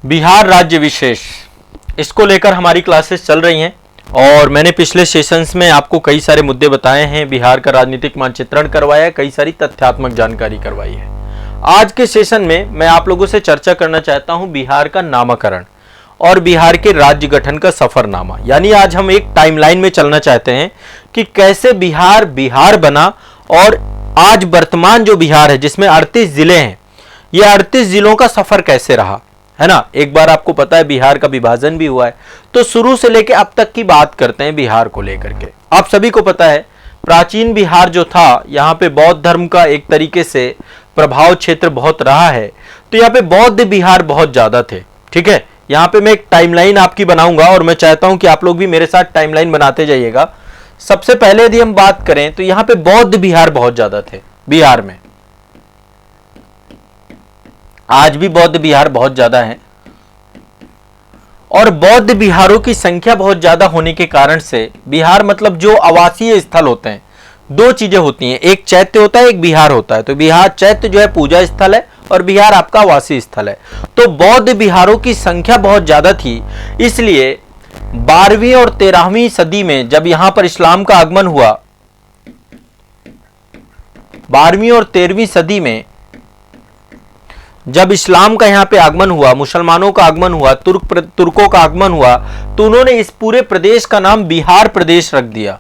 बिहार राज्य विशेष, इसको लेकर हमारी क्लासेस चल रही हैं और मैंने पिछले सेशंस में आपको कई सारे मुद्दे बताए हैं, बिहार का राजनीतिक मानचित्रण करवाया है, कई सारी तथ्यात्मक जानकारी करवाई है। आज के सेशन में मैं आप लोगों से चर्चा करना चाहता हूं बिहार का नामकरण और बिहार के राज्य गठन का सफरनामा। यानी आज हम एक टाइमलाइन में चलना चाहते हैं कि कैसे बिहार बिहार बना और आज वर्तमान जो बिहार है जिसमें 38 जिले हैं, ये 38 जिलों का सफर कैसे रहा, है ना। एक बार आपको पता है बिहार का विभाजन भी हुआ है, तो शुरू से लेकर अब तक की बात करते हैं बिहार को लेकर के। आप सभी को पता है प्राचीन बिहार जो था, यहाँ पे बौद्ध धर्म का एक तरीके से प्रभाव क्षेत्र बहुत रहा है, तो यहाँ पे बौद्ध बिहार बहुत ज्यादा थे। ठीक है, यहाँ पे मैं एक टाइमलाइन आपकी बनाऊंगा और मैं चाहता हूं कि आप लोग भी मेरे साथ टाइमलाइन बनाते जाइएगा। सबसे पहले यदि हम बात करें तो यहाँ पे बौद्ध बिहार बहुत ज्यादा थे बिहार में, आज भी बौद्ध बिहार बहुत ज्यादा है और बौद्ध बिहारों की संख्या बहुत ज्यादा होने के कारण से बिहार मतलब जो आवासीय स्थल होते हैं, दो चीजें होती हैं, एक चैत्य होता है, एक बिहार होता है। तो बिहार चैत्य जो है पूजा स्थल है और बिहार आपका आवासीय स्थल है। तो बौद्ध बिहारों की संख्या बहुत ज्यादा थी, इसलिए 12वीं और 13वीं सदी में जब यहां पर इस्लाम का आगमन हुआ, 12वीं और 13वीं सदी में जब इस्लाम का यहां पे आगमन हुआ, मुसलमानों का आगमन हुआ, तुर्कों का आगमन हुआ, तो उन्होंने इस पूरे प्रदेश का नाम बिहार प्रदेश रख दिया,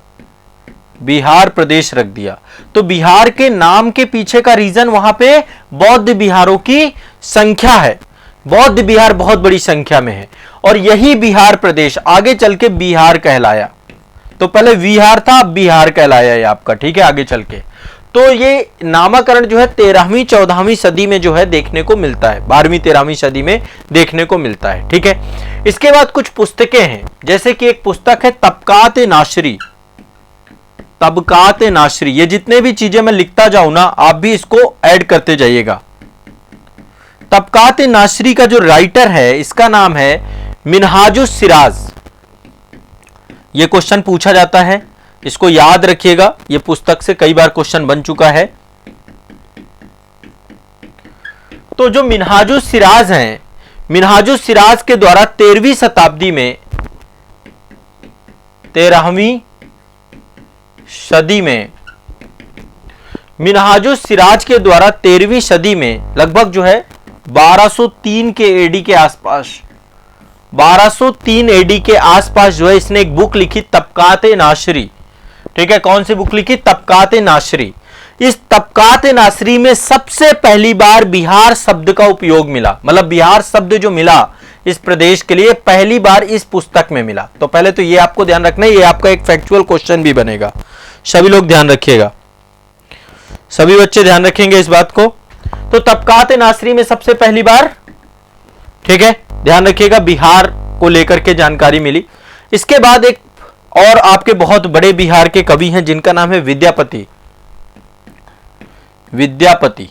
बिहार प्रदेश रख दिया। तो बिहार के नाम के पीछे का रीजन वहां पे बौद्ध बिहारों की संख्या है। बौद्ध बिहार बहुत बड़ी संख्या में है और यही बिहार प्रदेश आगे चल के बिहार कहलाया। तो पहले बिहार था, अब बिहार कहलाया है आपका। ठीक है, आगे चल के तो ये नामकरण जो है 13वीं 14वीं सदी में जो है देखने को मिलता है, 12वीं 13वीं सदी में देखने को मिलता है। ठीक है, इसके बाद कुछ पुस्तकें हैं, जैसे कि एक पुस्तक है तबकात-ए नासरी। तबकात-ए नासरी, ये जितने भी चीजें मैं लिखता जाऊं ना, आप भी इसको ऐड करते जाइएगा। तबकात-ए नासरी का जो राइटर है, इसका नाम है मिनहाजुस सिराज। ये क्वेश्चन पूछा जाता है, इसको याद रखिएगा, ये पुस्तक से कई बार क्वेश्चन बन चुका है। तो जो मिनहाजुस सिराज हैं, मिनहाजुस सिराज के द्वारा 13वीं शताब्दी में, 13वीं सदी में, मिनहाजुस सिराज के द्वारा 13वीं सदी में लगभग जो है 1203 के एडी के आसपास, 1203 एडी के आसपास जो है इसने एक बुक लिखी तबकात-ए नासरी। ठीक है, कौन सी बुक लिखी? तबकात-ए नासरी। इस तबकात-ए नासरी में सबसे पहली बार बिहार शब्द का उपयोग मिला, मतलब बिहार शब्द जो मिला इस प्रदेश के लिए पहली बार इस पुस्तक में मिला। तो पहले तो ये आपको ध्यान रखना है, ये आपका एक फैक्चुअल क्वेश्चन भी बनेगा, सभी लोग ध्यान रखिएगा, सभी बच्चे ध्यान रखेंगे इस बात को। तो तबकात-ए नासरी में सबसे पहली बार, ठीक है, ध्यान रखिएगा, बिहार को लेकर के जानकारी मिली। इसके बाद एक और आपके बहुत बड़े बिहार के कवि हैं जिनका नाम है विद्यापति। विद्यापति,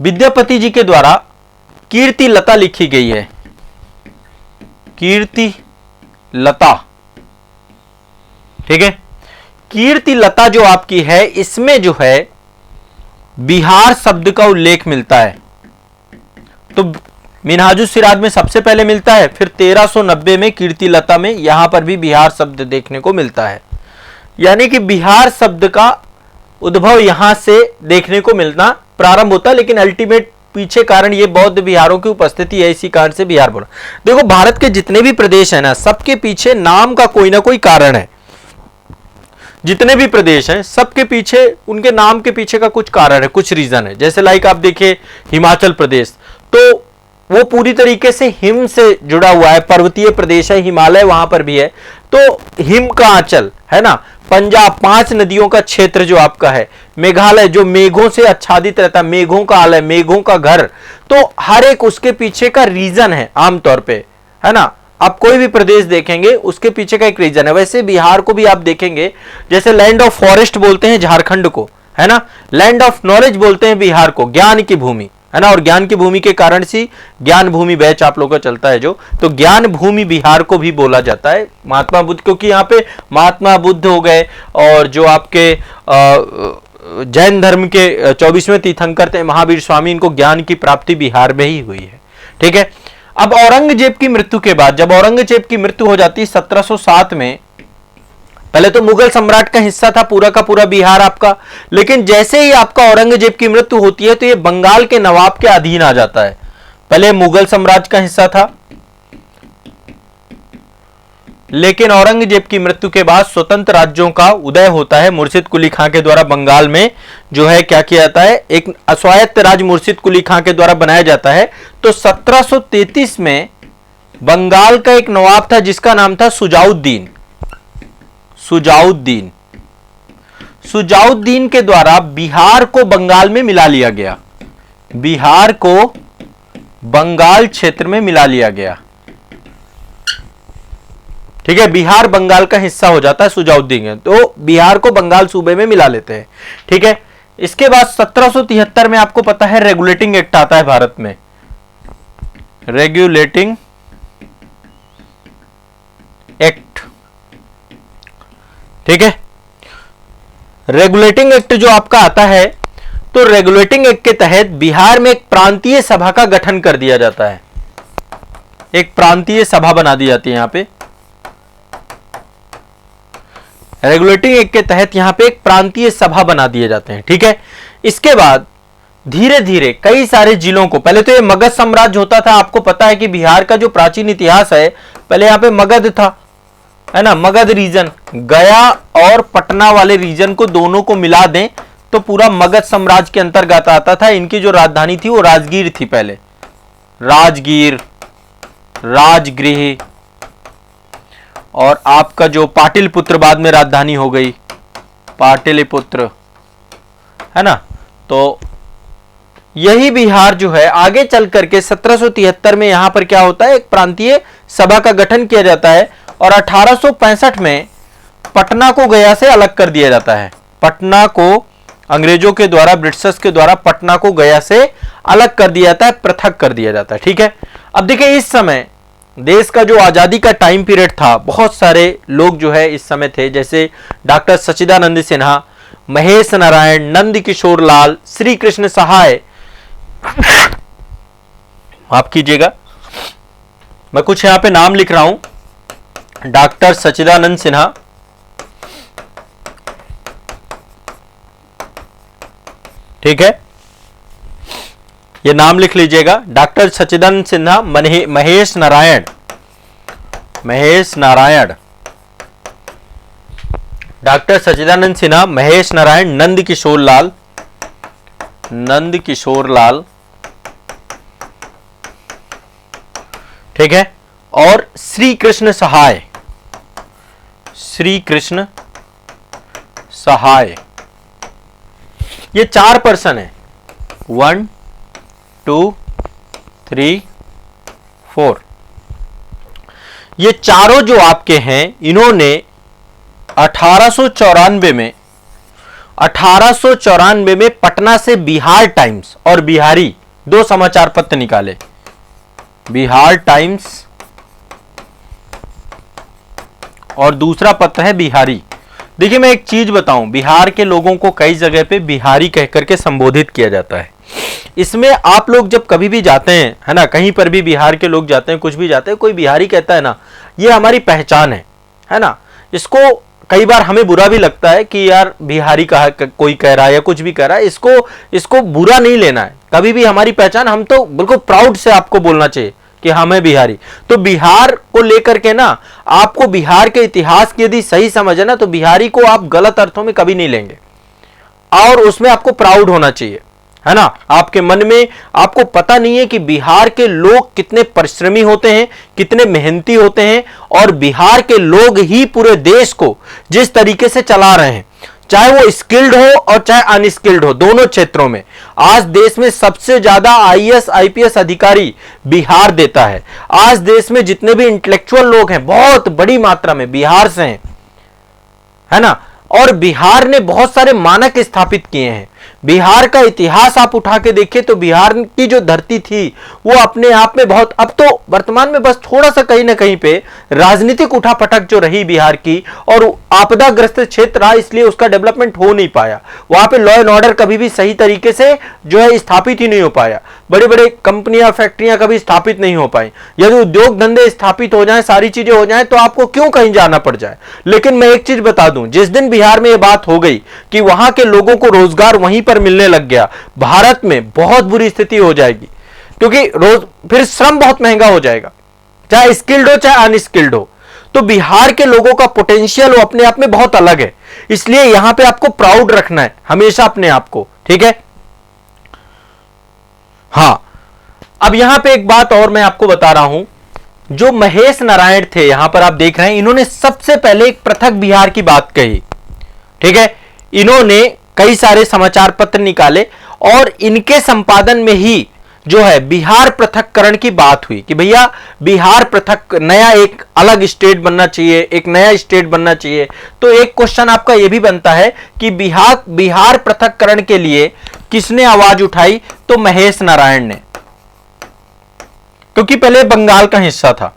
विद्यापति जी के द्वारा कीर्ति लता लिखी गई है, कीर्ति लता। ठीक है, कीर्ति लता जो आपकी है, इसमें जो है बिहार शब्द का उल्लेख मिलता है। तो मिनहाजुस सिराज में सबसे पहले मिलता है, फिर 1390 में कीर्ति लता में यहां पर भी बिहार शब्द देखने को मिलता है। यानी कि बिहार शब्द का उद्भव यहां से देखने को मिलना प्रारंभ होता है, लेकिन अल्टीमेट पीछे कारण ये बौद्ध बिहारों की उपस्थिति है, इसी कारण से बिहार बोला। देखो, भारत के जितने भी प्रदेश है ना, सबके पीछे नाम का कोई ना कोई कारण है। जितने भी प्रदेश हैं सबके पीछे, उनके नाम के पीछे का कुछ कारण है, कुछ रीजन है। जैसे लाइक आप देखिए हिमाचल प्रदेश, तो वो पूरी तरीके से हिम से जुड़ा हुआ है, पर्वतीय प्रदेश है, हिमालय वहां पर भी है, तो हिम का आंचल है ना। पंजाब 5 नदियों का क्षेत्र जो आपका है, मेघालय जो मेघों से आच्छादित रहता है, मेघों का आलय, मेघों का घर, तो हर एक उसके पीछे का रीजन है आमतौर पे, है ना। आप कोई भी प्रदेश देखेंगे उसके पीछे का एक रीजन है। वैसे बिहार को भी आप देखेंगे, जैसे लैंड ऑफ फॉरेस्ट बोलते हैं झारखंड को, है ना, लैंड ऑफ नॉलेज बोलते हैं बिहार को, ज्ञान की भूमि, है ना। और ज्ञान की भूमि के कारण से ज्ञान भूमि बैच आप लोगों का चलता है जो, तो ज्ञान भूमि बिहार को भी बोला जाता है। महात्मा बुद्ध, क्योंकि यहाँ पे महात्मा बुद्ध हो गए और जो आपके जैन धर्म के 24वें तीर्थंकर थे महावीर स्वामी, इनको ज्ञान की प्राप्ति बिहार में ही हुई है। ठीक है, अब औरंगजेब की मृत्यु के बाद, जब औरंगजेब की मृत्यु हो जाती है 1707 में, पहले तो मुगल सम्राट का हिस्सा था पूरा का पूरा बिहार आपका, लेकिन जैसे ही आपका औरंगजेब की मृत्यु होती है तो ये बंगाल के नवाब के अधीन आ जाता है। पहले मुगल साम्राज्य का हिस्सा था, लेकिन औरंगजेब की मृत्यु के बाद स्वतंत्र राज्यों का उदय होता है। मुर्शिद कुली खां के द्वारा बंगाल में जो है क्या किया जाता है, एक स्वायत्त राज्य मुर्शिद कुली खां के द्वारा बनाया जाता है। तो 1733 में बंगाल का एक नवाब था जिसका नाम था सुजाउद्दीन। सुजाउद्दीन सुजाउद्दीन के द्वारा बिहार को बंगाल में मिला लिया गया, बिहार को बंगाल क्षेत्र में मिला लिया गया। ठीक है, बिहार बंगाल का हिस्सा हो जाता है सुजाउद्दीन, तो बिहार को बंगाल सूबे में मिला लेते हैं। ठीक है, इसके बाद 1773 में आपको पता है रेगुलेटिंग एक्ट आता है भारत में, रेगुलेटिंग एक्ट। ठीक है, रेगुलेटिंग एक्ट जो आपका आता है, तो रेगुलेटिंग एक्ट के तहत बिहार में एक प्रांतीय सभा का गठन कर दिया जाता है, एक प्रांतीय सभा बना दी जाती है। यहां पे रेगुलेटिंग एक्ट के तहत यहां पे एक प्रांतीय सभा बना दिए जाते हैं। ठीक है, इसके बाद धीरे धीरे कई सारे जिलों को, पहले तो ये मगध साम्राज्य होता था। आपको पता है कि बिहार का जो प्राचीन इतिहास है, पहले यहां पे मगध था, है ना, मगध रीजन, गया और पटना वाले रीजन को दोनों को मिला दें तो पूरा मगध साम्राज्य के अंतर्गत आता था। इनकी जो राजधानी थी वो राजगीर थी पहले, राजगीर, राजगृह, और आपका जो पाटलिपुत्र बाद में राजधानी हो गई, पाटलिपुत्र, है ना। तो यही बिहार जो है आगे चल करके 1773 में यहां पर क्या होता है, एक प्रांतीय सभा का गठन किया जाता है और 1865 में पटना को गया से अलग कर दिया जाता है। पटना को अंग्रेजों के द्वारा, ब्रिटिशर्स के द्वारा पटना को गया से अलग कर दिया जाता है, पृथक कर दिया जाता है। ठीक है, अब देखिए इस समय देश का जो आजादी का टाइम पीरियड था, बहुत सारे लोग जो है इस समय थे, जैसे डॉक्टर सच्चिदानंद सिन्हा, महेश नारायण, नंद किशोर लाल, श्री कृष्ण सहाय, माफ कीजिएगा मैं कुछ यहां पे नाम लिख रहा हूं, डॉक्टर सच्चिदानंद सिन्हा, ठीक है, ये नाम लिख लीजिएगा, डॉक्टर सच्चिदानंद सिन्हा, महेश नारायण, महेश नारायण, डॉक्टर सच्चिदानंद सिन्हा, महेश नारायण, नंद किशोर लाल, नंद किशोर लाल, ठीक है, और श्री कृष्ण सहाय, श्री कृष्ण सहाय, ये 4 पर्सन है, 1 2 3 4, ये चारों जो आपके हैं, इन्होंने 1894 में पटना से बिहार टाइम्स और बिहारी 2 समाचार पत्र निकाले, बिहार टाइम्स और दूसरा पत्र है बिहारी। देखिए मैं एक चीज बताऊं, बिहार के लोगों को कई जगह पे बिहारी कह करके संबोधित किया जाता है। इसमें आप लोग जब कभी भी जाते हैं, है ना, कहीं पर भी बिहार के लोग जाते हैं, कुछ भी जाते हैं, कोई बिहारी कहता है ना, ये हमारी पहचान है ना। इसको कई बार हमें बुरा भी लगता है कि यार बिहारी कहा कोई कह रहा है या कुछ भी कह रहा है, इसको बुरा नहीं लेना है। कभी भी हमारी पहचान, हम तो बिल्कुल प्राउड से आपको बोलना चाहिए कि हम है बिहारी। तो बिहार को लेकर के ना, आपको बिहार के इतिहास की यदि सही समझ है ना, तो बिहारी को आप गलत अर्थों में कभी नहीं लेंगे और उसमें आपको प्राउड होना चाहिए, है ना। आपके मन में आपको पता नहीं है कि बिहार के लोग कितने परिश्रमी होते हैं, कितने मेहनती होते हैं, और बिहार के लोग ही पूरे देश को जिस तरीके से चला रहे हैं, चाहे वो स्किल्ड हो और चाहे अनस्किल्ड हो, दोनों क्षेत्रों में आज देश में सबसे ज्यादा आईएएस आईपीएस अधिकारी बिहार देता है। आज देश में जितने भी इंटेलेक्चुअल लोग हैं, बहुत बड़ी मात्रा में बिहार से हैं, है ना। और बिहार ने बहुत सारे मानक स्थापित किए हैं। बिहार का इतिहास आप उठा के देखिए तो बिहार की जो धरती थी वो अपने आप में बहुत, अब तो वर्तमान में बस थोड़ा सा कहीं ना कहीं पे राजनीतिक उठापटक जो रही बिहार की, और आपदाग्रस्त क्षेत्र रहा, इसलिए उसका डेवलपमेंट हो नहीं पाया। वहां पे लॉ एंड ऑर्डर कभी भी सही तरीके से जो है स्थापित ही नहीं हो पाया। बड़े बड़े कंपनियां फैक्ट्रियां कभी स्थापित नहीं हो पाई। यदि उद्योग धंधे स्थापित हो जाएं, सारी चीजें हो जाएं, तो आपको क्यों कहीं जाना पड़ जाए। लेकिन मैं एक चीज बता दूं, जिस दिन बिहार में यह बात हो गई कि वहां के लोगों को रोजगार वहीं पर मिलने लग गया, भारत में बहुत बुरी स्थिति हो जाएगी, क्योंकि रोज फिर श्रम बहुत महंगा हो जाएगा, चाहे स्किल्ड हो चाहे अनस्किल्ड हो। तो बिहार के लोगों का पोटेंशियल वो अपने आप में बहुत अलग है, इसलिए यहां पे आपको प्राउड रखना है हमेशा अपने आप को, ठीक है। हां, अब यहां पे एक बात और मैं आपको बता रहा हूं, जो महेश नारायण थे, यहां पर आप देख रहे हैं, इन्होंने सबसे पहले एक पृथक बिहार की बात कही, ठीक है। इन्होंने कई सारे समाचार पत्र निकाले और इनके संपादन में ही जो है बिहार पृथककरण की बात हुई कि भैया बिहार पृथक, नया एक अलग स्टेट बनना चाहिए, एक नया स्टेट बनना चाहिए। तो एक क्वेश्चन आपका यह भी बनता है कि बिहार पृथककरण के लिए किसने आवाज उठाई? तो महेश नारायण ने, क्योंकि पहले बंगाल का हिस्सा था,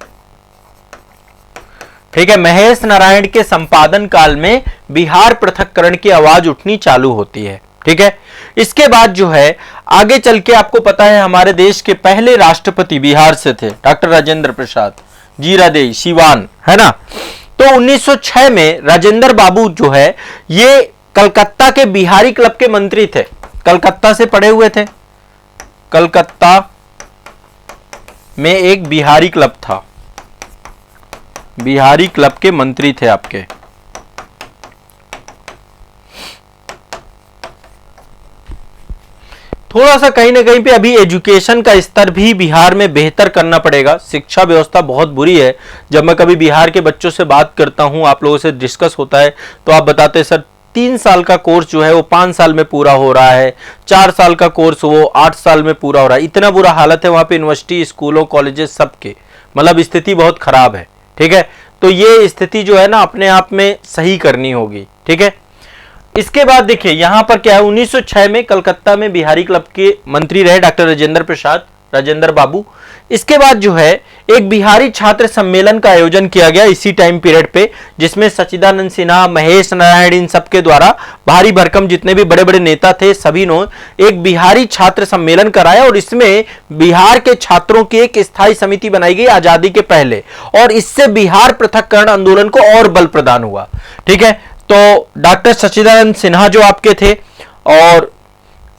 ठीक है। महेश नारायण के संपादन काल में बिहार पृथककरण की आवाज उठनी चालू होती है, ठीक है। इसके बाद जो है आगे चल के आपको पता है हमारे देश के पहले राष्ट्रपति बिहार से थे, डॉक्टर राजेंद्र प्रसाद जीरादेई सिवान, है ना। तो 1906 में राजेंद्र बाबू जो है ये कलकत्ता के बिहारी क्लब के मंत्री थे, कलकत्ता से पढ़े हुए थे। कलकत्ता में एक बिहारी क्लब था, बिहारी क्लब के मंत्री थे आपके। थोड़ा सा कहीं ना कहीं पे अभी एजुकेशन का स्तर भी बिहार में बेहतर करना पड़ेगा, शिक्षा व्यवस्था बहुत बुरी है। जब मैं कभी बिहार के बच्चों से बात करता हूं, आप लोगों से डिस्कस होता है, तो आप बताते हैं सर 3 साल का कोर्स जो है वो 5 साल में पूरा हो रहा है, 4 साल का कोर्स वो 8 साल में पूरा हो रहा है। इतना बुरा हालत है वहां पे यूनिवर्सिटी, स्कूलों, कॉलेजेस सबके, मतलब स्थिति बहुत खराब है, ठीक है। तो ये स्थिति जो है ना अपने आप में सही करनी होगी, ठीक है। इसके बाद देखिए यहां पर क्या है, 1906 में कलकत्ता में बिहारी क्लब के मंत्री रहे डॉक्टर राजेंद्र प्रसाद, राजेंद्र बाबू। इसके बाद जो है एक बिहारी छात्र सम्मेलन का आयोजन किया गया इसी टाइम पीरियड पे, जिसमें सच्चिदानंद सिन्हा, महेश नारायण, इन सबके द्वारा भारी भरकम जितने भी बड़े बड़े नेता थे सभी ने एक बिहारी छात्र सम्मेलन कराया, और इसमें बिहार के छात्रों की एक स्थायी समिति बनाई गई आजादी के पहले, और इससे बिहार पृथककरण आंदोलन को और बल प्रदान हुआ, ठीक है। तो डॉक्टर सच्चिदानंद सिन्हा जो आपके थे, और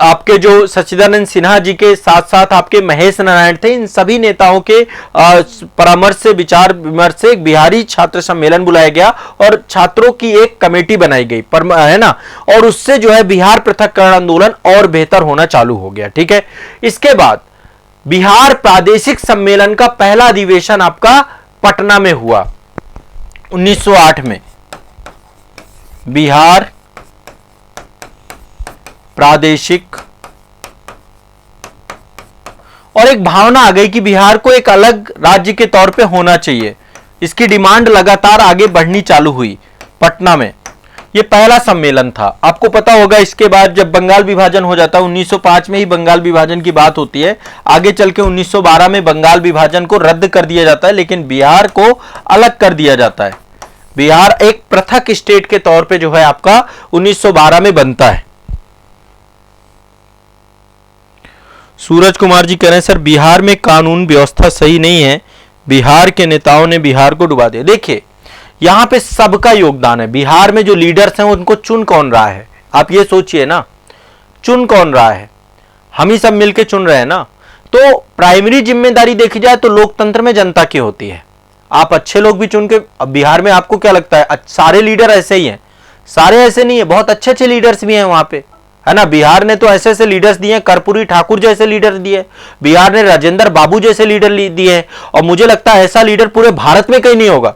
आपके जो सच्चिदानंद सिन्हा जी के साथ साथ आपके महेश नारायण थे, इन सभी नेताओं के परामर्श से, विचार विमर्श से एक बिहारी छात्र सम्मेलन बुलाया गया और छात्रों की एक कमेटी बनाई गई, है ना। और उससे जो है बिहार पृथककरण आंदोलन और बेहतर होना चालू हो गया, ठीक है। इसके बाद बिहार प्रादेशिक सम्मेलन का पहला अधिवेशन आपका पटना में हुआ 1908 में। बिहार प्रादेशिक, और एक भावना आ गई कि बिहार को एक अलग राज्य के तौर पे होना चाहिए। इसकी डिमांड लगातार आगे बढ़नी चालू हुई पटना में। यह पहला सम्मेलन था। आपको पता होगा इसके बाद जब बंगाल विभाजन हो जाता है, 1905 में ही बंगाल विभाजन की बात होती है, आगे चल के 1912 में बंगाल विभाजन को रद्द कर दिया जाता है, लेकिन बिहार को अलग कर दिया जाता है। बिहार एक पृथक स्टेट के तौर पे जो है आपका 1912 में बनता है। सूरज कुमार जी कह रहे हैं सर बिहार में कानून व्यवस्था सही नहीं है, बिहार के नेताओं ने बिहार को डुबा दिया। देखिए यहां पे सबका योगदान है। बिहार में जो लीडर्स हैं उनको चुन कौन रहा है, आप ये सोचिए ना, चुन कौन रहा है? हम ही सब मिलके चुन रहे हैं ना। तो प्राइमरी जिम्मेदारी देखी जाए तो लोकतंत्र में जनता की होती है। आप अच्छे लोग भी चुन के, अब बिहार में आपको क्या लगता है सारे लीडर ऐसे ही हैं? सारे ऐसे नहीं है, बहुत अच्छे अच्छे लीडर्स भी हैं वहां पे, है ना। बिहार ने तो ऐसे ऐसे लीडर्स दिए, कर्पूरी ठाकुर जैसे लीडर दिए, बिहार ने राजेंद्र बाबू जैसे लीडर दिए, और मुझे लगता है ऐसा लीडर पूरे भारत में कहीं नहीं होगा।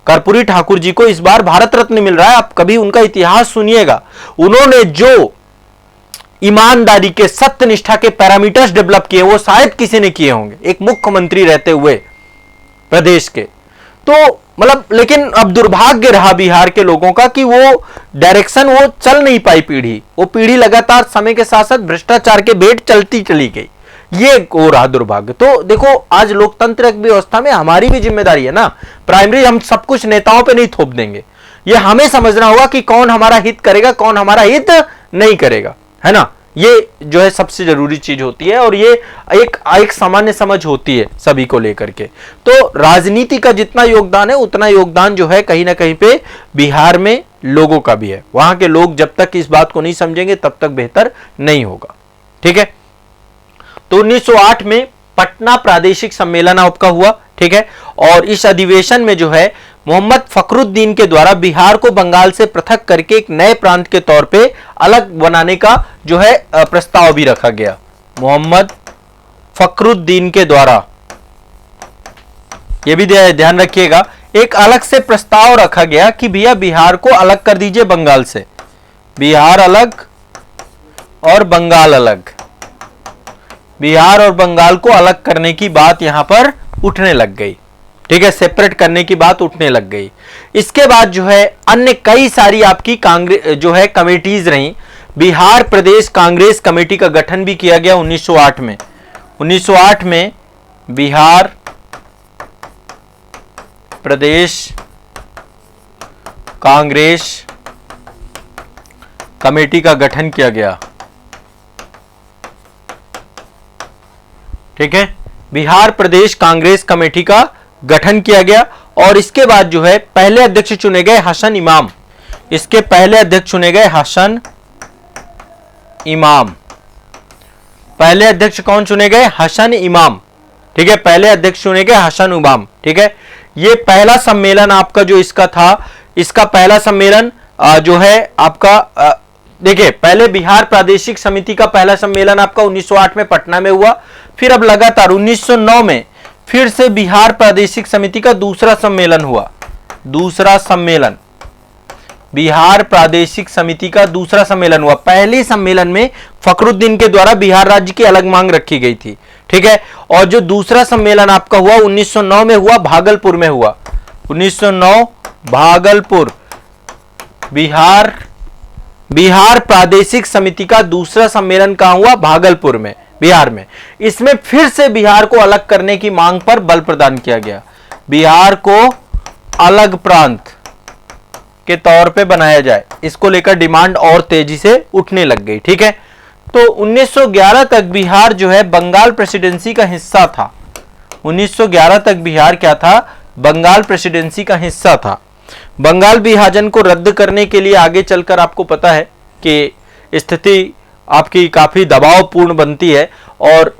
कर्पूरी ठाकुर जी को इस बार भारत रत्न मिल रहा है। आप कभी उनका इतिहास सुनिएगा, उन्होंने जो ईमानदारी के, सत्यनिष्ठा के पैरामीटर्स डेवलप किए वो शायद किसी ने किए होंगे एक मुख्यमंत्री रहते हुए प्रदेश के। तो मतलब, लेकिन अब दुर्भाग्य रहा बिहार के लोगों का कि वो डायरेक्शन वो चल नहीं पाई पीढ़ी, वो पीढ़ी लगातार समय के साथ साथ भ्रष्टाचार के भेंट चलती चली गई, ये हो रहा दुर्भाग्य। तो देखो आज लोकतंत्र व्यवस्था में हमारी भी जिम्मेदारी है ना, प्राइमरी हम सब कुछ नेताओं पे नहीं थोप देंगे, ये हमें समझना होगा कि कौन हमारा हित करेगा, कौन हमारा हित नहीं करेगा, है ना। ये जो है सबसे जरूरी चीज होती है, और ये एक सामान्य समझ होती है सभी को लेकर के। तो राजनीति का जितना योगदान है उतना योगदान जो है कहीं ना कहीं पे बिहार में लोगों का भी है। वहां के लोग जब तक इस बात को नहीं समझेंगे तब तक बेहतर नहीं होगा, ठीक है। तो 1908 में पटना प्रादेशिक सम्मेलन आपका हुआ, ठीक है। और इस अधिवेशन में जो है मोहम्मद फखरुद्दीन के द्वारा बिहार को बंगाल से पृथक करके एक नए प्रांत के तौर पे अलग बनाने का जो है प्रस्ताव भी रखा गया। मोहम्मद फखरुद्दीन के द्वारा, यह भी ध्यान रखिएगा, एक अलग से प्रस्ताव रखा गया कि भैया बिहार को अलग कर दीजिए बंगाल से, बिहार अलग और बंगाल अलग, बिहार और बंगाल को अलग करने की बात यहां पर उठने लग गई, ठीक है, सेपरेट करने की बात उठने लग गई। इसके बाद जो है अन्य कई सारी आपकी कांग्रेस जो है कमेटीज रही, बिहार प्रदेश कांग्रेस कमेटी का गठन भी किया गया 1908 में। 1908 में बिहार प्रदेश कांग्रेस कमेटी का गठन किया गया, ठीक है, बिहार प्रदेश कांग्रेस कमेटी का गठन किया गया। और इसके बाद जो है पहले अध्यक्ष चुने गए हसन इमाम, इसके पहले अध्यक्ष चुने गए हसन इमाम। पहले अध्यक्ष कौन चुने गए? हसन इमाम, ठीक है, पहले अध्यक्ष चुने गए हसन इमाम, ठीक है। ये पहला सम्मेलन आपका जो इसका था, इसका पहला सम्मेलन जो है आपका देखिए, पहले बिहार प्रादेशिक समिति का पहला सम्मेलन आपका 1908 में पटना में हुआ, फिर अब लगातार 1909 में फिर से बिहार प्रादेशिक समिति का दूसरा सम्मेलन हुआ, दूसरा सम्मेलन बिहार प्रादेशिक समिति का दूसरा सम्मेलन हुआ। पहले सम्मेलन में फखरुद्दीन के द्वारा बिहार राज्य की अलग मांग रखी गई थी, ठीक है। और जो दूसरा सम्मेलन आपका हुआ 1909 में हुआ, भागलपुर में हुआ, 1909 भागलपुर, बिहार प्रादेशिक समिति का दूसरा सम्मेलन कहां हुआ? भागलपुर में, बिहार में। इसमें फिर से बिहार को अलग करने की मांग पर बल प्रदान किया गया, बिहार को अलग प्रांत के तौर पे बनाया जाए, इसको लेकर डिमांड और तेजी से उठने लग गई, ठीक है। तो 1911 तक बिहार जो है बंगाल प्रेसिडेंसी का हिस्सा था, 1911 तक बिहार क्या था? बंगाल प्रेसिडेंसी का हिस्सा था। बंगाल विभाजन को रद्द करने के लिए आगे चलकर आपको पता है कि स्थिति आपकी काफी दबावपूर्ण बनती है, और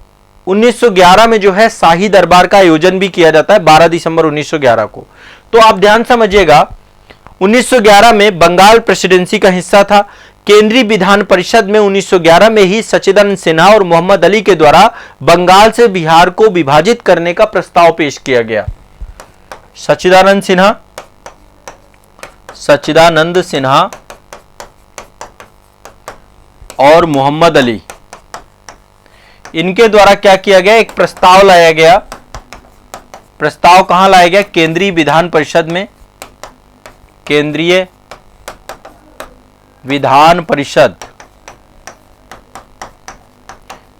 1911 में जो है शाही दरबार का आयोजन भी किया जाता है 12 दिसंबर 1911 को। तो आप ध्यान समझिएगा, 1911 में बंगाल प्रेसिडेंसी का हिस्सा था। केंद्रीय विधान परिषद में 1911 में ही सच्चिदानंद सिन्हा और मोहम्मद अली के द्वारा बंगाल से बिहार को विभाजित करने का प्रस्ताव पेश किया गया। सच्चिदानंद सिन्हा और मोहम्मद अली, इनके द्वारा क्या किया गया? एक प्रस्ताव लाया गया। प्रस्ताव कहां लाया गया? केंद्रीय विधान परिषद में, केंद्रीय विधान परिषद।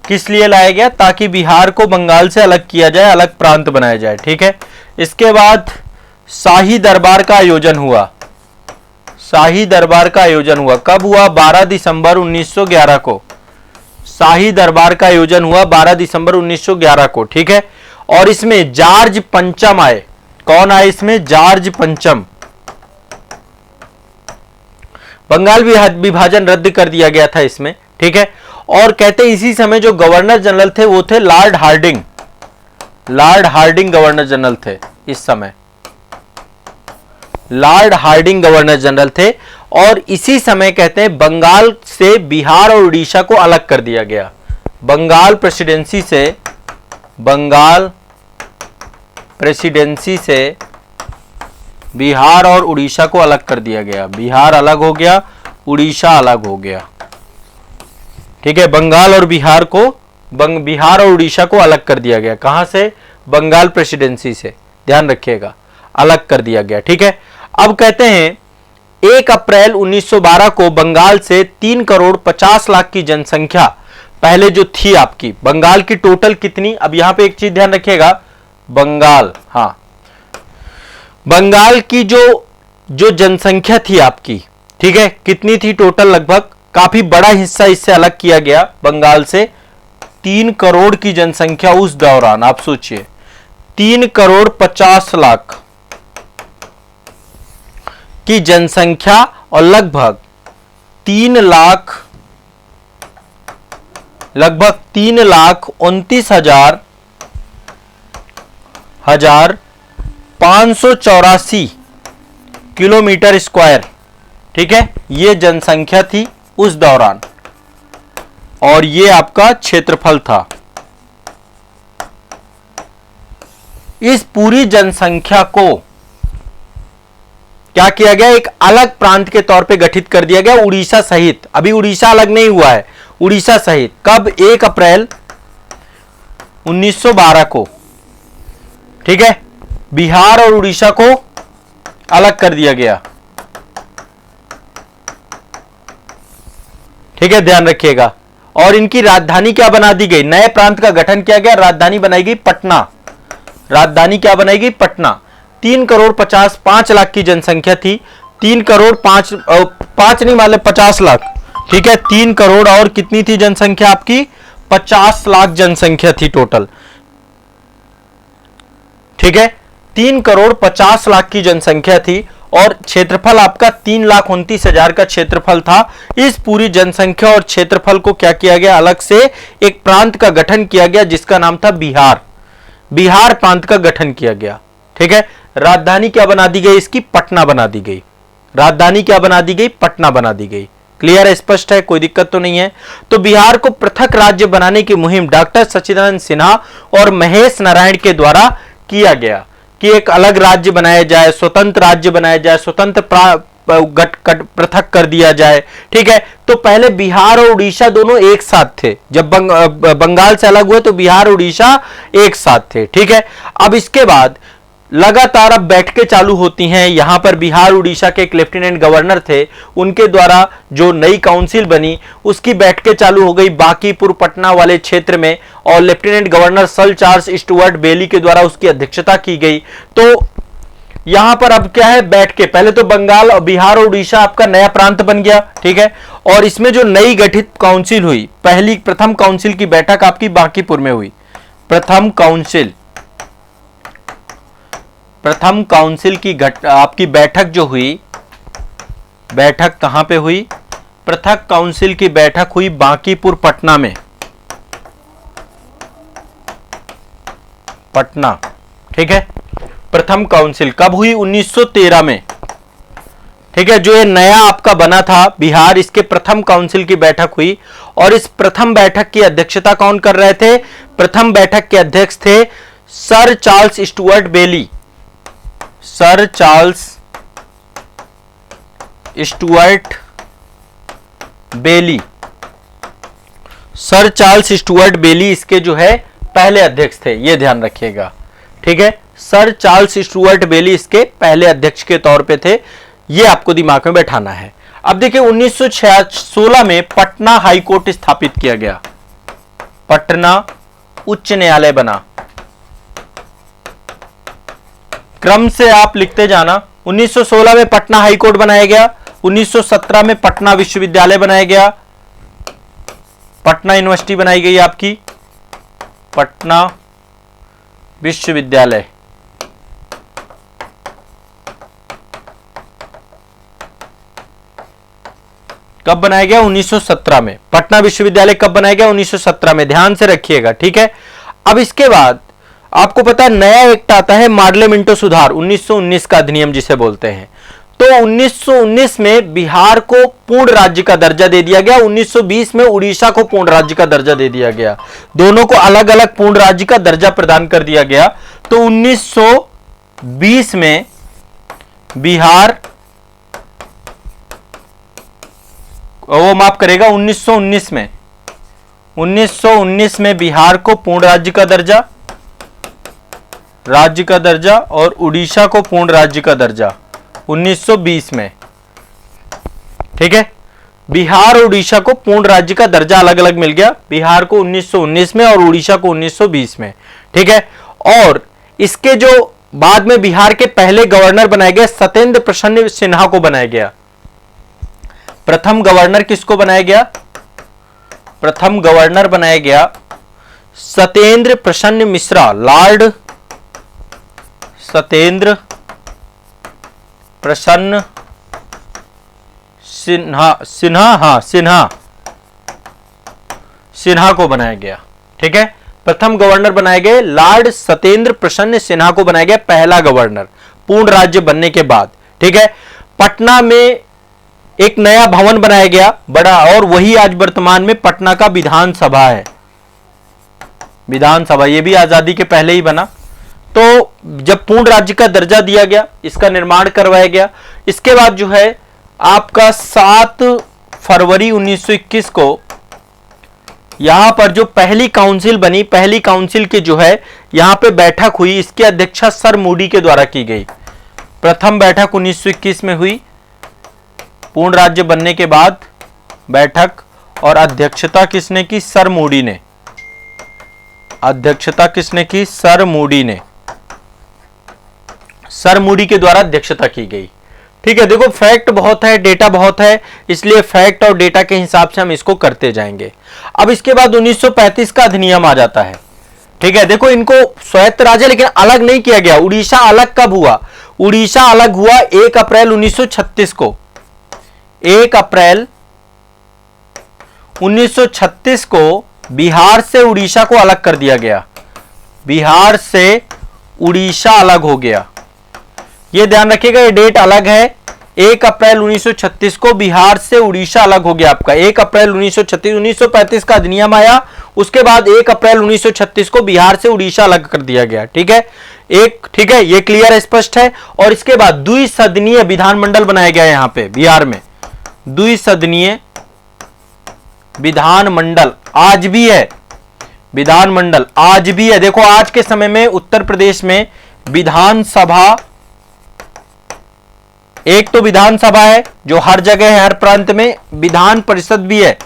किस लिए लाया गया? ताकि बिहार को बंगाल से अलग किया जाए, अलग प्रांत बनाया जाए, ठीक है। इसके बाद शाही दरबार का आयोजन हुआ, शाही दरबार का आयोजन हुआ। कब हुआ? 12 दिसंबर 1911 को। शाही दरबार का आयोजन हुआ 12 दिसंबर 1911 को, ठीक है। और इसमें जॉर्ज पंचम आए। कौन आए इसमें? जॉर्ज पंचम। बंगाल विभाजन रद्द कर दिया गया था इसमें, ठीक है। और कहते हैं इसी समय जो गवर्नर जनरल थे वो थे Lord Hardinge. Lord Hardinge governor general थे इस समय, लॉर्ड हार्डिंग गवर्नर जनरल थे। और इसी समय कहते हैं बंगाल से बिहार और उड़ीसा को अलग कर दिया गया। बंगाल प्रेसिडेंसी से बिहार और उड़ीसा को अलग कर दिया गया। बिहार अलग हो गया, उड़ीसा अलग हो गया, ठीक है। बंगाल और बिहार और उड़ीसा को अलग कर दिया गया। कहां से? बंगाल प्रेसिडेंसी से, ध्यान रखिएगा। अलग कर दिया गया। ठीक है, अब कहते हैं 1 अप्रैल 1912 को बंगाल से 3 करोड़ 50 लाख की जनसंख्या पहले जो थी आपकी, बंगाल की टोटल कितनी, अब यहां पे एक चीज ध्यान रखिएगा, बंगाल, हाँ, बंगाल की जो जनसंख्या थी आपकी, ठीक है, कितनी थी टोटल, लगभग काफी बड़ा हिस्सा इससे अलग किया गया बंगाल से। 3 करोड़ की जनसंख्या उस दौरान, आप सोचिए 3 करोड़ 50 लाख की जनसंख्या और लगभग 3,29,584 किलोमीटर स्क्वायर, ठीक है, ये जनसंख्या थी उस दौरान और ये आपका क्षेत्रफल था। इस पूरी जनसंख्या को क्या किया गया, एक अलग प्रांत के तौर पे गठित कर दिया गया उड़ीसा सहित। अभी उड़ीसा अलग नहीं हुआ है, उड़ीसा सहित कब, 1 अप्रैल 1912 को, ठीक है, बिहार और उड़ीसा को अलग कर दिया गया। ठीक है, ध्यान रखिएगा। और इनकी राजधानी क्या बना दी गई, नए प्रांत का गठन किया गया, राजधानी बनाई गई पटना। राजधानी क्या बनाई गई, पटना। 3 करोड़ 5 लाख की जनसंख्या थी, 3 करोड़ 5 नहीं मान ले 50 लाख, ठीक है, 3 करोड़ और कितनी थी जनसंख्या आपकी, 50 लाख जनसंख्या थी टोटल। ठीक है, 3 करोड़ 50 लाख की जनसंख्या थी और क्षेत्रफल आपका 3,29,000 का क्षेत्रफल था। इस पूरी जनसंख्या और क्षेत्रफल को क्या किया गया, अलग से एक प्रांत का गठन किया गया जिसका नाम था बिहार। बिहार प्रांत का गठन किया गया। ठीक है, राजधानी क्या बना दी गई इसकी, पटना बना दी गई। राजधानी क्या बना दी गई, पटना बना दी गई। क्लियर है, स्पष्ट है, कोई दिक्कत तो नहीं है। तो बिहार को पृथक राज्य बनाने की मुहिम डॉक्टर सच्चिदानंद सिन्हा और महेश नारायण के द्वारा किया गया कि एक अलग राज्य बनाया जाए, स्वतंत्र राज्य बनाया जाए, स्वतंत्र पृथक कर दिया जाए। ठीक है, तो पहले बिहार और उड़ीसा दोनों एक साथ थे, जब बंगाल से अलग हुए तो बिहार और उड़ीसा एक साथ थे। ठीक है, अब इसके बाद लगातार अब बैठकें चालू होती हैं। यहां पर बिहार उड़ीसा के एक लेफ्टिनेंट गवर्नर थे, उनके द्वारा जो नई काउंसिल बनी उसकी बैठकें चालू हो गई बांकीपुर पटना वाले क्षेत्र में और lieutenant governor Sir Charles Stuart Bayley के द्वारा उसकी अध्यक्षता की गई। तो यहां पर अब क्या है, बैठ के पहले तो बंगाल और बिहार और उड़ीसा आपका नया प्रांत बन गया। ठीक है, और इसमें जो नई गठित काउंसिल हुई, प्रथम काउंसिल की बैठक आपकी बांकीपुर में हुई। प्रथम काउंसिल की आपकी बैठक जो हुई, बैठक कहां पे हुई, पृथक काउंसिल की बैठक हुई बांकीपुर पटना में, पटना। ठीक है, प्रथम काउंसिल कब हुई, 1913 में। ठीक है, जो ये नया आपका बना था बिहार, इसके प्रथम काउंसिल की बैठक हुई और इस प्रथम बैठक की अध्यक्षता कौन कर रहे थे, प्रथम बैठक के अध्यक्ष थे सर चार्ल्स स्टुअर्ट बेली। सर चार्ल्स स्टुअर्ट बेली, सर चार्ल्स स्टुअर्ट बेली इसके जो है पहले अध्यक्ष थे, ये ध्यान रखिएगा। ठीक है, सर चार्ल्स स्टुअर्ट बेली इसके पहले अध्यक्ष के तौर पे थे, ये आपको दिमाग में बैठाना है। अब देखिए 1916 में पटना हाई कोर्ट स्थापित किया गया, पटना उच्च न्यायालय बना। क्रम से आप लिखते जाना। 1916 में पटना हाई कोर्ट बनाया गया, 1917 में पटना विश्वविद्यालय बनाया गया, पटना यूनिवर्सिटी बनाई गई आपकी, पटना विश्वविद्यालय। कब बनाया गया, 1917 में। पटना विश्वविद्यालय कब बनाया गया, 1917 में, ध्यान से रखिएगा। ठीक है, अब इसके बाद आपको पता है नया एक्ट आता है मार्ले मिंटो सुधार, 1919 का अधिनियम जिसे बोलते हैं। तो 1919 में बिहार को पूर्ण राज्य का दर्जा दे दिया गया, 1920 में उड़ीसा को पूर्ण राज्य का दर्जा दे दिया गया, दोनों को अलग अलग पूर्ण राज्य का दर्जा प्रदान कर दिया गया। तो 1920 में बिहार, वो माफ करेगा 1919 में बिहार को पूर्ण राज्य का दर्जा, राज्य का दर्जा और उड़ीसा को पूर्ण राज्य का दर्जा 1920 में। ठीक है, बिहार और उड़ीसा को पूर्ण राज्य का दर्जा अलग अलग मिल गया, बिहार को 1919 में और उड़ीसा को 1920 में। ठीक है, और इसके जो बाद में बिहार के पहले गवर्नर बनाए गए सत्येंद्र प्रसन्न सिन्हा को बनाया गया। प्रथम गवर्नर किसको बनाया गया? प्रथम गवर्नर बनाया गया सत्येंद्र प्रसन्न मिश्रा, लॉर्ड सत्येंद्र प्रसन्न सिन्हा को बनाया गया। ठीक है, प्रथम गवर्नर बनाए गए लॉर्ड सत्येंद्र प्रसन्न सिन्हा को बनाया गया पहला गवर्नर पूर्ण राज्य बनने के बाद। ठीक है, पटना में एक नया भवन बनाया गया बड़ा, और वही आज वर्तमान में पटना का विधानसभा है। विधानसभा ये भी आजादी के पहले ही बना। तो जब पूर्ण राज्य का दर्जा दिया गया, इसका निर्माण करवाया गया। इसके बाद जो है आपका 7 फरवरी 1921 को यहां पर जो पहली काउंसिल बनी, पहली काउंसिल के जो है यहां पे बैठक हुई, इसकी अध्यक्षता सर मूडी के द्वारा की गई। प्रथम बैठक 1921 में हुई पूर्ण राज्य बनने के बाद बैठक, और अध्यक्षता किसने की? सर मूडी ने। अध्यक्षता किसने की? सर मूडी ने। सर मूडी के द्वारा अध्यक्षता की गई। ठीक है, देखो फैक्ट बहुत है, डेटा बहुत है, इसलिए फैक्ट और डेटा के हिसाब से हम इसको करते जाएंगे। अब इसके बाद 1935 का अधिनियम आ जाता है। ठीक है, देखो इनको स्वायत्त राज्य लेकिन अलग नहीं किया गया। उड़ीसा अलग कब हुआ? उड़ीसा अलग हुआ 1 अप्रैल 1936 को। 1 अप्रैल 1936 को बिहार से उड़ीसा को अलग कर दिया गया। बिहार से उड़ीसा अलग हो गया। यह ध्यान रखिएगा, ये डेट अलग है। 1 अप्रैल 1936 को बिहार से उड़ीसा अलग हो गया आपका। 1 अप्रैल 1936, 1935 का अधिनियम आया, उसके बाद 1 अप्रैल 1936 को बिहार से उड़ीसा अलग कर दिया गया। ठीक है, ठीक है, ये क्लियर स्पष्ट है। और इसके बाद द्विसदनीय विधानमंडल बनाया गया यहां पे बिहार में। द्विसदनीय विधानमंडल आज भी है, विधानमंडल आज भी है। देखो आज के समय में उत्तर प्रदेश में विधानसभा, एक तो विधानसभा है जो हर जगह है, हर प्रांत में। विधान परिषद भी है।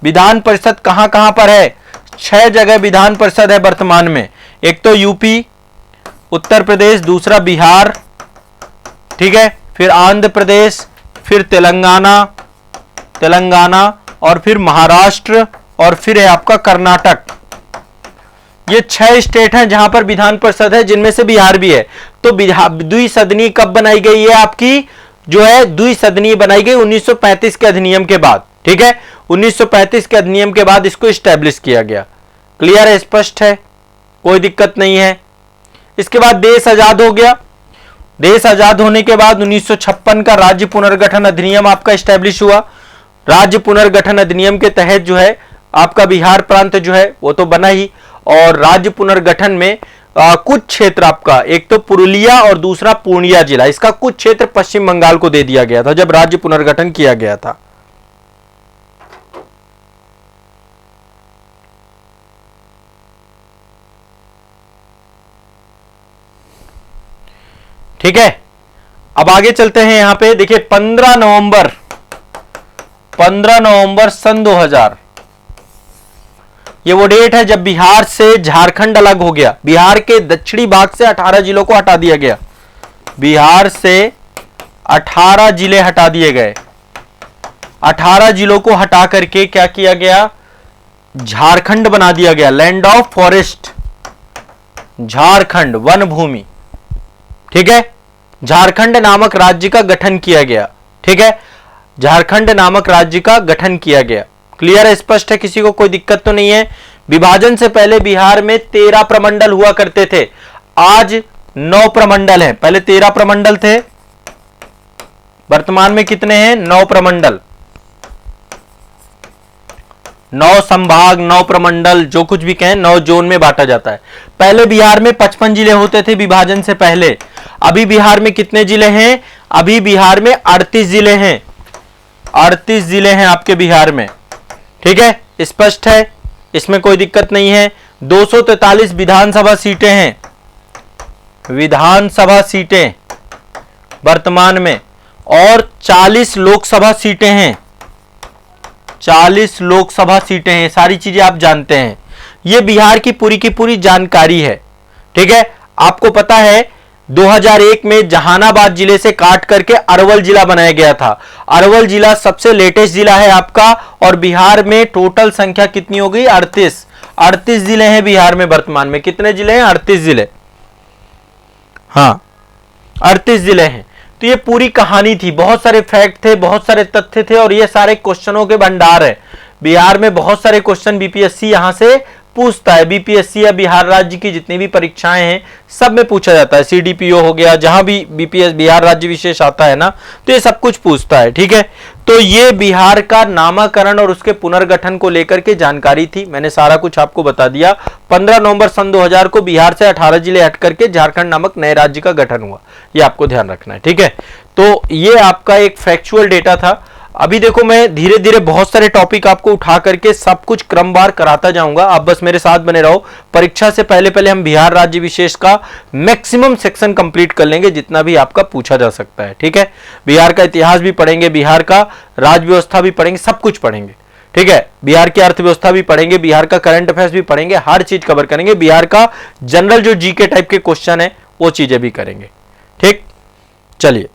विधान परिषद कहां कहां पर है? 6 जगह विधान परिषद है वर्तमान में। एक तो यूपी, उत्तर प्रदेश, दूसरा बिहार, ठीक है, फिर आंध्र प्रदेश, फिर तेलंगाना और फिर महाराष्ट्र, और फिर है आपका कर्नाटक। ये 6 स्टेट हैं जहां पर विधान परिषद है, जिनमें से बिहार भी है। तो द्विसदनीय कब बनाई गई है? आपकी जो है द्विसदनीय बनाई गई 1935 के अधिनियम के बाद। ठीक है, 1935 के अधिनियम के बाद इसको स्टैब्लिश किया गया। क्लियर है, स्पष्ट है, कोई दिक्कत नहीं है। इसके बाद देश आजाद हो गया। देश आजाद होने के बाद 1956 का राज्य पुनर्गठन अधिनियम आपका स्टैब्लिश हुआ। राज्य पुनर्गठन अधिनियम के तहत जो है आपका बिहार प्रांत जो है वो तो बना ही, और राज्य पुनर्गठन में कुछ क्षेत्र आपका, एक तो पुरुलिया और दूसरा पूर्णिया जिला, इसका कुछ क्षेत्र पश्चिम बंगाल को दे दिया गया था जब राज्य पुनर्गठन किया गया था। ठीक है, अब आगे चलते हैं। यहां पे देखिए 15 नवंबर सन 2000, ये वो डेट है जब बिहार से झारखंड अलग हो गया। बिहार के दक्षिणी भाग से 18 जिलों को हटा दिया गया। बिहार से 18 जिले हटा दिए गए। 18 जिलों को हटा करके क्या किया गया? झारखंड बना दिया गया। लैंड ऑफ फॉरेस्ट, झारखंड वन भूमि। ठीक है, झारखंड नामक राज्य का गठन किया गया। ठीक है, झारखंड नामक राज्य का गठन किया गया। क्लियर है, स्पष्ट है, किसी को कोई दिक्कत तो नहीं है। विभाजन से पहले बिहार में 13 प्रमंडल हुआ करते थे, आज 9 प्रमंडल है। पहले 13 प्रमंडल थे, वर्तमान में कितने हैं? 9 प्रमंडल, 9 संभाग, 9 प्रमंडल, जो कुछ भी कहें, 9 जोन में बांटा जाता है। पहले बिहार में 55 जिले होते थे विभाजन से पहले। अभी बिहार में कितने जिले हैं? अभी बिहार में 38 जिले हैं। 38 जिले हैं आपके बिहार में। ठीक है, स्पष्ट है, इसमें कोई दिक्कत नहीं है। 243 विधानसभा सीटें हैं। विधानसभा सीटें वर्तमान में और 40 लोकसभा सीटें हैं। 40 लोकसभा सीटें हैं, सारी चीजें आप जानते हैं। यह बिहार की पूरी जानकारी है। ठीक है, आपको पता है 2001 में जहानाबाद जिले से काट करके अरवल जिला बनाया गया था। अरवल जिला सबसे लेटेस्ट जिला है आपका, और बिहार में टोटल संख्या कितनी हो गई? 38 जिले हैं बिहार में वर्तमान में। कितने जिले हैं? 38 जिले। हाँ, 38 जिले हैं। तो ये पूरी कहानी थी, बहुत सारे फैक्ट थे, बहुत सारे तथ्य थे, और ये सारे क्वेश्चनों के भंडार है। बिहार में बहुत सारे क्वेश्चन बीपीएससी यहां से पूछता है। बीपीएससी या बिहार राज्य की जितनी भी परीक्षाएं हैं सब में पूछा जाता है। सीडीपीओ हो गया, जहां भी बीपीएस बिहार राज्य विशेष आता है ना, तो ये सब कुछ पूछता है। ठीक है, तो ये बिहार का नामकरण और उसके पुनर्गठन को लेकर के जानकारी थी। मैंने सारा कुछ आपको बता दिया। 15 नवंबर सन 2000 को बिहार से 18 जिले हट करके झारखंड नामक नए राज्य का गठन हुआ। ये आपको ध्यान रखना है। ठीक है, तो ये आपका एक फैक्चुअल डेटा था। अभी देखो, मैं धीरे धीरे बहुत सारे टॉपिक आपको उठा करके सब कुछ क्रमवार कराता जाऊंगा। आप बस मेरे साथ बने रहो। परीक्षा से पहले हम बिहार राज्य विशेष का मैक्सिमम सेक्शन कंप्लीट कर लेंगे, जितना भी आपका पूछा जा सकता है। ठीक है, बिहार का इतिहास भी पढ़ेंगे, बिहार का राज्य व्यवस्था भी पढ़ेंगे, सब कुछ पढ़ेंगे। ठीक है, बिहार की अर्थव्यवस्था भी पढ़ेंगे, बिहार का करंट अफेयर्स भी पढ़ेंगे, हर चीज कवर करेंगे। बिहार का जनरल जो जीके टाइप के क्वेश्चन है वो चीजें भी करेंगे। ठीक, चलिए।